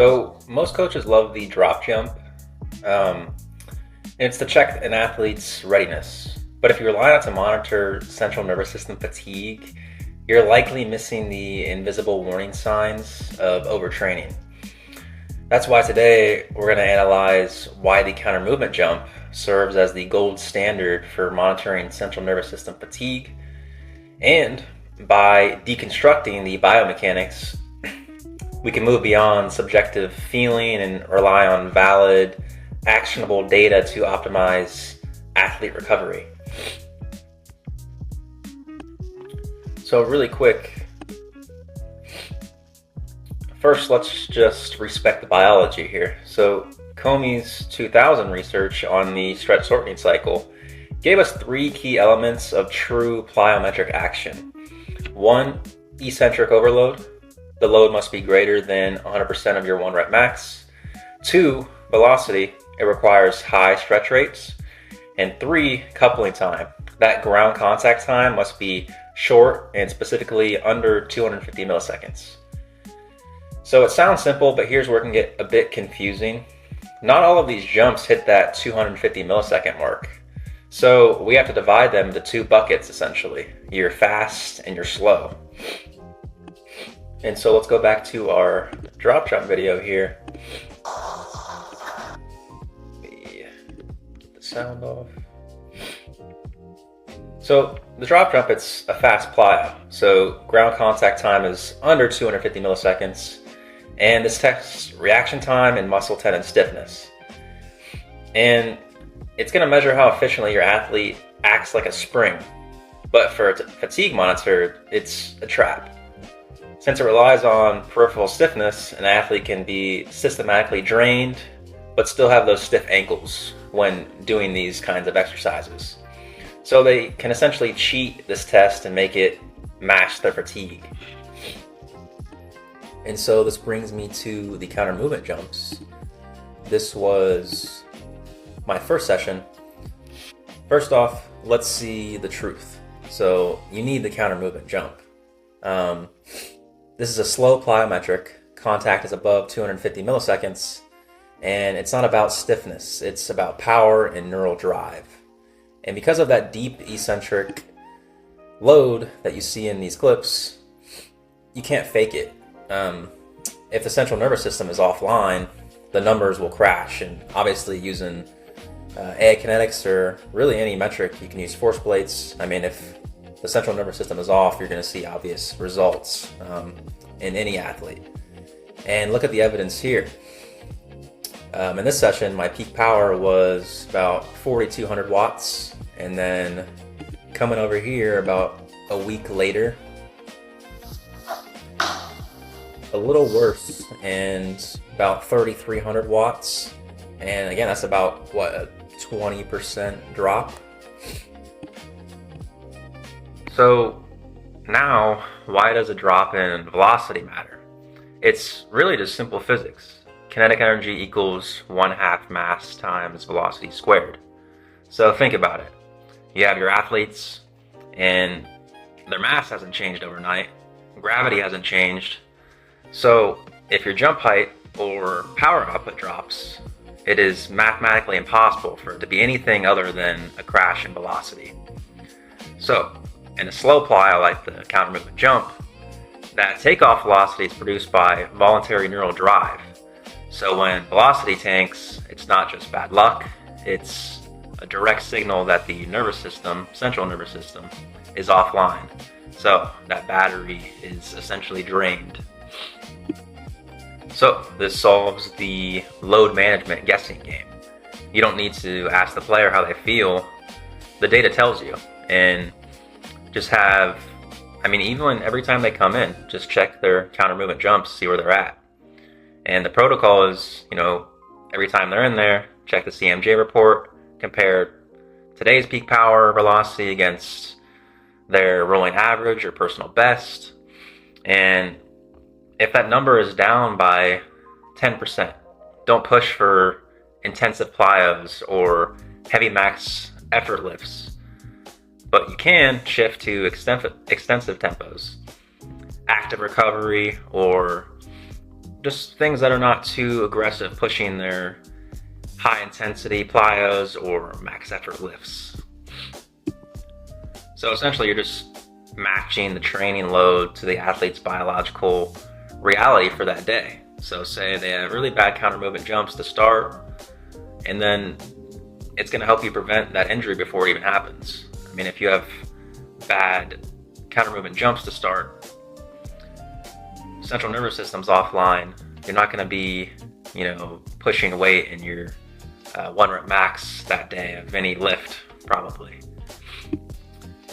So most coaches love the drop jump, and it's to check an athlete's readiness. But if you rely on it to monitor central nervous system fatigue, you're likely missing the invisible warning signs of overtraining. That's why today we're going to analyze why the counter movement jump serves as the gold standard for monitoring central nervous system fatigue, and by deconstructing the biomechanics, we can move beyond subjective feeling and rely on valid, actionable data to optimize athlete recovery. So really quick, first let's just respect the biology here. So Comey's 2000 research on the stretch shortening cycle gave us 3 key elements of true plyometric action. 1, eccentric overload. The load must be greater than 100% of your 1 rep max. 2, velocity. It requires high stretch rates. And 3, coupling time. That ground contact time must be short and specifically under 250 milliseconds. So it sounds simple, but here's where it can get a bit confusing. Not all of these jumps hit that 250 millisecond mark. So we have to divide them into 2 buckets essentially. Your fast and your slow. And so let's go back to our drop jump video here. Get the sound off. So the drop jump, it's a fast plyo. So ground contact time is under 250 milliseconds. And this tests reaction time and muscle tendon stiffness. And it's going to measure how efficiently your athlete acts like a spring. But for a fatigue monitor, it's a trap. Since it relies on peripheral stiffness, an athlete can be systematically drained, but still have those stiff ankles when doing these kinds of exercises. So they can essentially cheat this test and make it match their fatigue. And so this brings me to the counter movement jumps. This was my first session. First off, let's see the truth. So you need the counter movement jump. This is a slow plyometric. Contact is above 250 milliseconds, and it's not about stiffness. It's about power and neural drive. And because of that deep eccentric load that you see in these clips, you can't fake it. If the central nervous system is offline, the numbers will crash. And obviously using AiKYNETIX or really any metric, you can use force plates. I mean, if the central nervous system is off, you're going to see obvious results in any athlete. And look at the evidence here. In this session, my peak power was about 4,200 watts. And then coming over here about a week later, a little worse and about 3,300 watts. And again, that's about, what, a 20% drop. So now, why does a drop in velocity matter? It's really just simple physics. Kinetic energy equals 1/2 mass times velocity squared. So think about it. You have your athletes, and their mass hasn't changed overnight. Gravity hasn't changed. So if your jump height or power output drops, it is mathematically impossible for it to be anything other than a crash in velocity. So in a slow plyo like the counter movement jump, that takeoff velocity is produced by voluntary neural drive. So when velocity tanks, it's not just bad luck, it's a direct signal that the nervous system, central nervous system, is offline. So that battery is essentially drained. So this solves the load management guessing game. You don't need to ask the player how they feel. The data tells you. And just have, even every time they come in, just check their counter movement jumps, see where they're at. And the protocol is, every time they're in there, check the CMJ report, compare today's peak power velocity against their rolling average or personal best. And if that number is down by 10%, don't push for intensive plyos or heavy max effort lifts. But you can shift to extensive tempos, active recovery, or just things that are not too aggressive, pushing their high intensity plyos or max effort lifts. So essentially you're just matching the training load to the athlete's biological reality for that day. So say they have really bad counter movement jumps to start, and then it's going to help you prevent that injury before it even happens. I mean, if you have bad counter movement jumps to start, central nervous system's offline, you're not going to be, pushing weight in your 1 rep max that day of any lift, probably.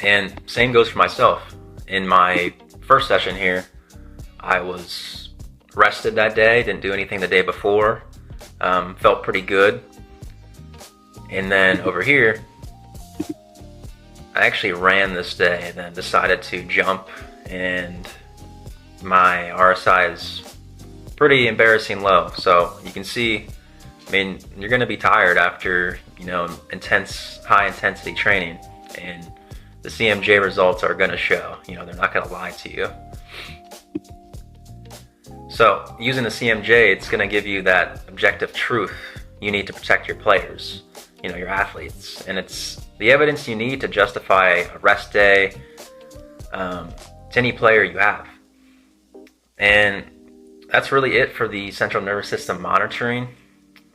And same goes for myself. In my first session here, I was rested that day, didn't do anything the day before, felt pretty good. And then over here, I actually ran this day and then decided to jump, and my RSI is pretty embarrassing low. So you can see, I mean, you're gonna be tired after, intense, high intensity training, and the CMJ results are gonna show, they're not gonna lie to you. So using the CMJ, it's gonna give you that objective truth you need to protect your players, your athletes. And it's the evidence you need to justify a rest day to any player you have. And that's really it for the central nervous system monitoring.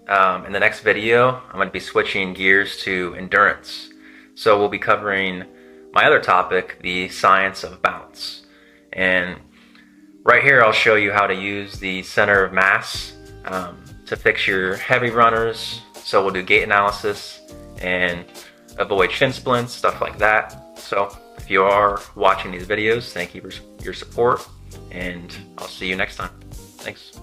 In the next video, I'm going to be switching gears to endurance. So we'll be covering my other topic, the science of bounce. And right here, I'll show you how to use the center of mass to fix your heavy runners. So we'll do gait analysis and avoid shin splints, stuff like that. So if you are watching these videos, thank you for your support, and I'll see you next time. Thanks.